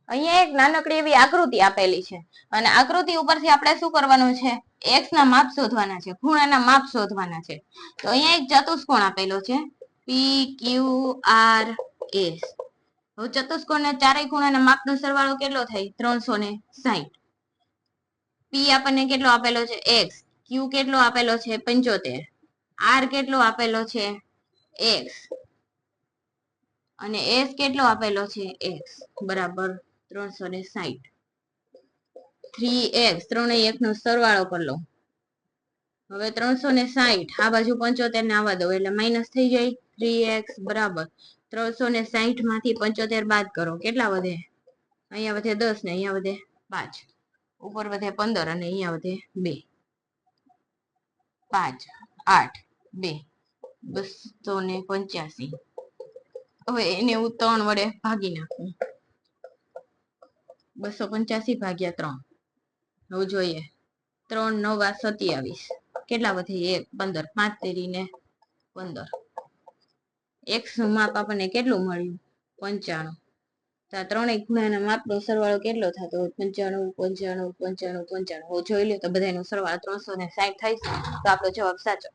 અહીંયા એક નાનકડી એવી આકૃતિ આપેલી છે અને આકૃતિ ઉપરથી આપણે શું કરવાનું છે, x ના માપ શોધવાના છે, ખૂણાના માપ શોધવાના છે. તો અહીંયા એક ચતુષ્કોણ આપેલો છે PQRS. હવે ચતુષ્કોણના ચારેય ખૂણાના માપનો સરવાળો કેટલો થાય? 360. P આપણને કેટલો આપેલો છે? x. Q કેટલો આપેલો છે? 75. R કેટલો આપેલો છે? x. અને S કેટલો આપેલો છે? x બરાબર 360. 3x, ત્રણેય x નો સરવાળો કરી લો. હવે 360 આ બાજુ 75 ને આવવા દો એટલે માઇનસ થઈ જાય. 3x બરાબર 360 માંથી 75 બાદ કરો, કેટલા વધે? અહીંયા વધે 10 ને અહીંયા વધે 5, ઉપર વધે 15 અને અહીંયા વધે 2. 5 8 2 285. હવે એને હું 3 વડે ભાગી નાખું. 285 ભાગ્યા 3. હવે જોઈએ 3 9 27. કેટલા વધે? 1 15. 5 તેરી ને 15. x નું માપ આપણને કેટલું મળ્યું? 95. તો આ ત્રણેય ખૂણાના માપનો સરવાળો કેટલો થતો? 95 95 95 95. હવે જોઈ લો તો બધાનો સરવાળો 360 થાય છે, તો આપણો જવાબ સાચો.